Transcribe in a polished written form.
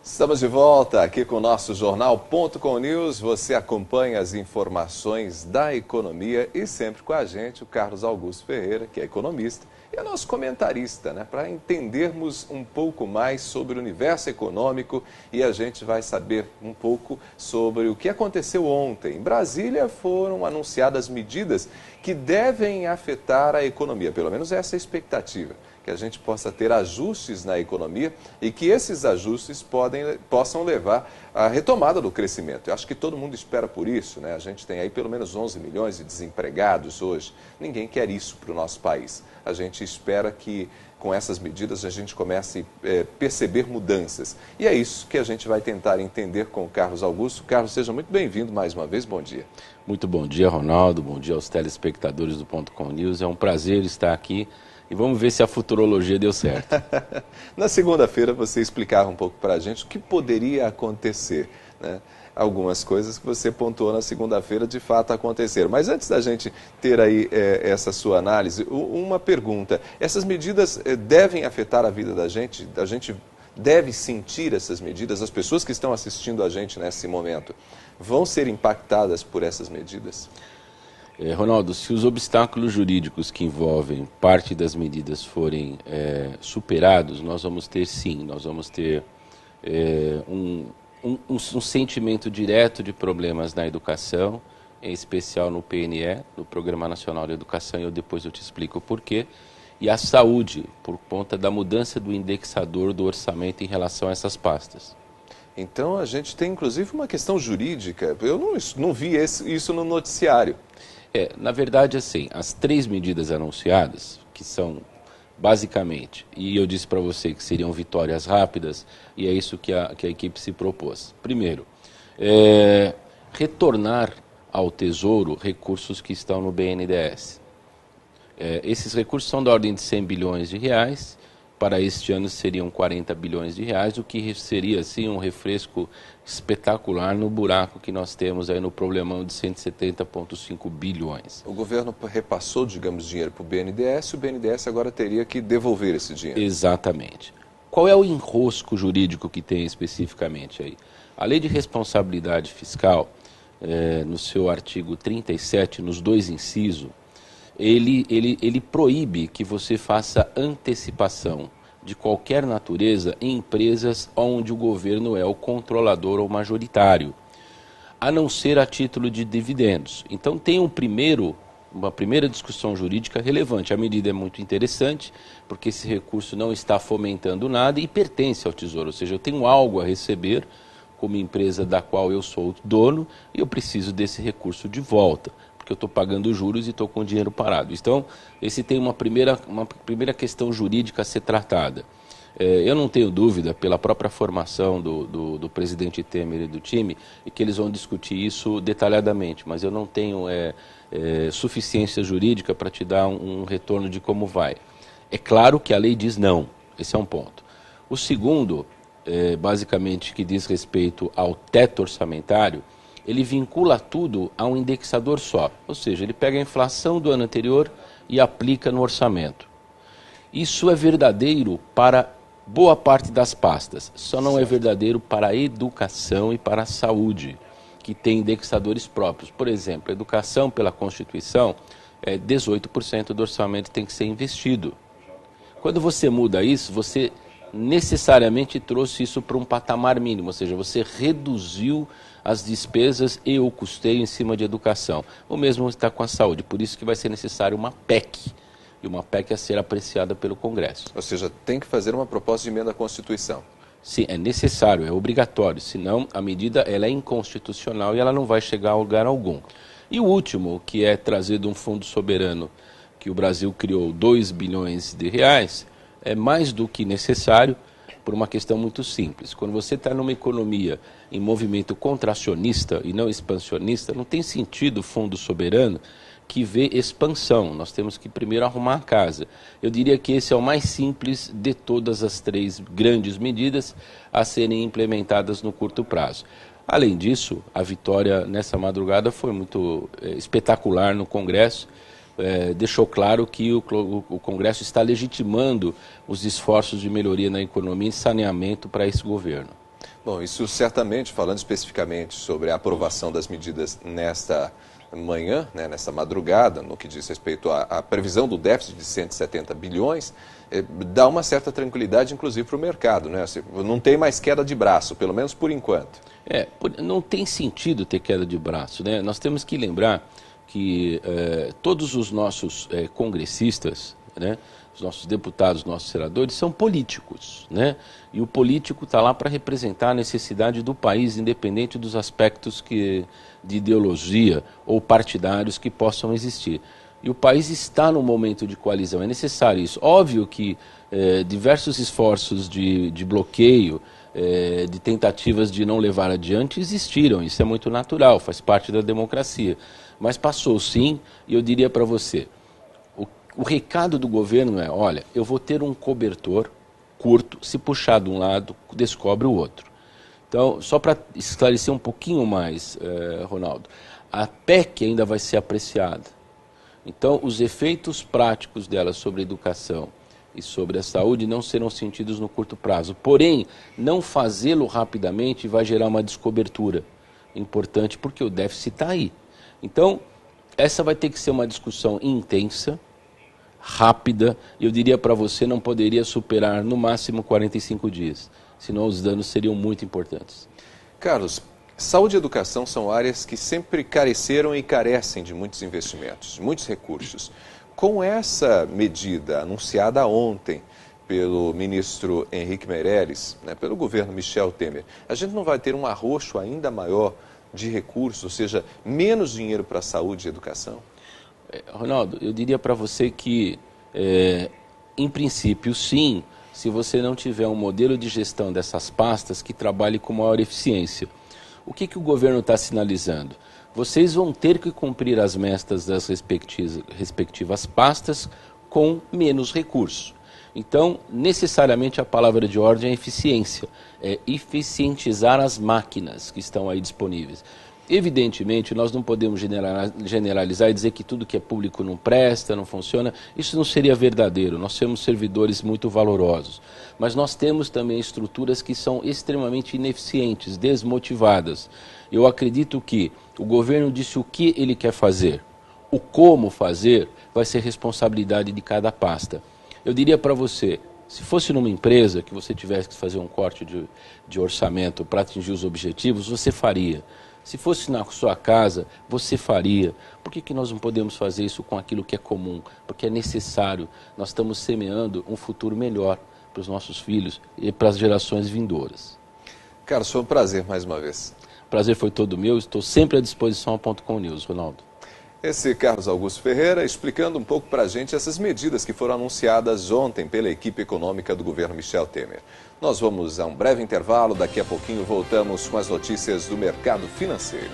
Estamos de volta aqui com o nosso jornal Ponto com News. Você acompanha as informações da economia e sempre com a gente o Carlos Augusto Ferreira, que é economista e é nosso comentarista, né? Para entendermos um pouco mais sobre o universo econômico e a gente vai saber um pouco sobre o que aconteceu ontem. Em Brasília foram anunciadas medidas que devem afetar a economia, pelo menos essa é a expectativa, que a gente possa ter ajustes na economia e que esses ajustes possam levar à retomada do crescimento. Eu acho que todo mundo espera por isso, né? A gente tem aí pelo menos 11 milhões de desempregados hoje. Ninguém quer isso para o nosso país. A gente espera que com essas medidas a gente comece a perceber mudanças. E é isso que a gente vai tentar entender com o Carlos Augusto. Carlos, seja muito bem-vindo mais uma vez. Bom dia. Muito bom dia, Ronaldo. Bom dia aos telespectadores do Ponto com News. É um prazer estar aqui. E vamos ver se a futurologia deu certo. Na segunda-feira você explicava um pouco para a gente o que poderia acontecer, né? Algumas coisas que você pontuou na segunda-feira de fato aconteceram. Mas antes da gente ter aí essa sua análise, uma pergunta. Essas medidas devem afetar a vida da gente? A gente deve sentir essas medidas? As pessoas que estão assistindo a gente nesse momento vão ser impactadas por essas medidas? Ronaldo, se os obstáculos jurídicos que envolvem parte das medidas forem superados, nós vamos ter sim, nós vamos ter um sentimento direto de problemas na educação, em especial no PNE, no Programa Nacional de Educação, e depois eu te explico o porquê, e a saúde, por conta da mudança do indexador do orçamento em relação a essas pastas. Então a gente tem inclusive uma questão jurídica, eu não vi isso no noticiário. Na verdade, assim, as três medidas anunciadas, que são basicamente, e eu disse para você que seriam vitórias rápidas, e é isso que a equipe se propôs. Primeiro, retornar ao Tesouro recursos que estão no BNDES. Esses recursos são da ordem de 100 bilhões de reais, para este ano seriam 40 bilhões de reais, o que seria assim um refresco espetacular no buraco que nós temos aí no problemão de 170,5 bilhões. O governo repassou, digamos, dinheiro para o BNDES agora teria que devolver esse dinheiro. Exatamente. Qual é o enrosco jurídico que tem especificamente aí? A Lei de Responsabilidade Fiscal, no seu artigo 37, nos 2 incisos, ele proíbe que você faça antecipação de qualquer natureza em empresas onde o governo é o controlador ou majoritário, a não ser a título de dividendos. Então tem uma primeira discussão jurídica relevante. A medida é muito interessante, porque esse recurso não está fomentando nada e pertence ao Tesouro, ou seja, eu tenho algo a receber como empresa da qual eu sou dono e eu preciso desse recurso de volta, porque eu estou pagando juros e estou com o dinheiro parado. Então, esse tem uma primeira questão jurídica a ser tratada. Eu não tenho dúvida, pela própria formação do presidente Temer e do time, e que eles vão discutir isso detalhadamente, mas eu não tenho suficiência jurídica para te dar um retorno de como vai. É claro que a lei diz não, esse é um ponto. O segundo, basicamente, que diz respeito ao teto orçamentário, ele vincula tudo a um indexador só, ou seja, ele pega a inflação do ano anterior e aplica no orçamento. Isso é verdadeiro para boa parte das pastas, só não é verdadeiro para a educação e para a saúde, que tem indexadores próprios. Por exemplo, a educação pela Constituição, 18% do orçamento tem que ser investido. Quando você muda isso, você necessariamente trouxe isso para um patamar mínimo, ou seja, você reduziu as despesas e o custeio em cima de educação. O mesmo está com a saúde, por isso que vai ser necessário uma PEC, e uma PEC a ser apreciada pelo Congresso. Ou seja, tem que fazer uma proposta de emenda à Constituição. Sim, é necessário, é obrigatório, senão a medida ela é inconstitucional e ela não vai chegar a lugar algum. E o último, que é trazer de um fundo soberano que o Brasil criou 2 bilhões de reais, é mais do que necessário por uma questão muito simples. Quando você está numa economia em movimento contracionista e não expansionista, não tem sentido o fundo soberano que vê expansão. Nós temos que primeiro arrumar a casa. Eu diria que esse é o mais simples de todas as 3 grandes medidas a serem implementadas no curto prazo. Além disso, a vitória nessa madrugada foi muito espetacular no Congresso. Deixou claro que o Congresso está legitimando os esforços de melhoria na economia e saneamento para esse governo. Bom, isso certamente, falando especificamente sobre a aprovação das medidas nesta manhã, né, nesta madrugada, no que diz respeito à previsão do déficit de 170 bilhões, dá uma certa tranquilidade, inclusive, para o mercado, né? Não tem mais queda de braço, pelo menos por enquanto. Não tem sentido ter queda de braço, né? Nós temos que lembrar que todos os nossos congressistas, né, os nossos deputados, os nossos senadores, são políticos, né? E o político está lá para representar a necessidade do país, independente dos aspectos de ideologia ou partidários que possam existir. E o país está num momento de coalizão, é necessário isso. Óbvio que diversos esforços de bloqueio, de tentativas de não levar adiante existiram, isso é muito natural, faz parte da democracia. Mas passou sim, e eu diria para você, o recado do governo é, olha, eu vou ter um cobertor curto, se puxar de um lado, descobre o outro. Então, só para esclarecer um pouquinho mais, Ronaldo, a PEC ainda vai ser apreciada. Então, os efeitos práticos dela sobre a educação e sobre a saúde não serão sentidos no curto prazo. Porém, não fazê-lo rapidamente vai gerar uma descobertura importante, porque o déficit está aí. Então, essa vai ter que ser uma discussão intensa, rápida, e eu diria para você, não poderia superar no máximo 45 dias, senão os danos seriam muito importantes. Carlos, saúde e educação são áreas que sempre careceram e carecem de muitos investimentos, de muitos recursos. Com essa medida anunciada ontem pelo ministro Henrique Meirelles, né, pelo governo Michel Temer, a gente não vai ter um arroxo ainda maior de recursos, ou seja, menos dinheiro para saúde e educação? Ronaldo, eu diria para você que, em princípio, sim, se você não tiver um modelo de gestão dessas pastas que trabalhe com maior eficiência. O que o governo está sinalizando? Vocês vão ter que cumprir as metas das respectivas pastas com menos recursos. Então, necessariamente a palavra de ordem é eficiência, é eficientizar as máquinas que estão aí disponíveis. Evidentemente, nós não podemos generalizar e dizer que tudo que é público não presta, não funciona. Isso não seria verdadeiro. Nós temos servidores muito valorosos. Mas nós temos também estruturas que são extremamente ineficientes, desmotivadas. Eu acredito que o governo disse o que ele quer fazer. O como fazer vai ser responsabilidade de cada pasta. Eu diria para você, se fosse numa empresa que você tivesse que fazer um corte de orçamento para atingir os objetivos, você faria. Se fosse na sua casa, você faria. Por que nós não podemos fazer isso com aquilo que é comum? Porque é necessário. Nós estamos semeando um futuro melhor para os nossos filhos e para as gerações vindouras. Carlos, foi um prazer mais uma vez. O prazer foi todo meu. Estou sempre à disposição ao .com News, Ronaldo. Esse Carlos Augusto Ferreira explicando um pouco para a gente essas medidas que foram anunciadas ontem pela equipe econômica do governo Michel Temer. Nós vamos a um breve intervalo, daqui a pouquinho voltamos com as notícias do mercado financeiro.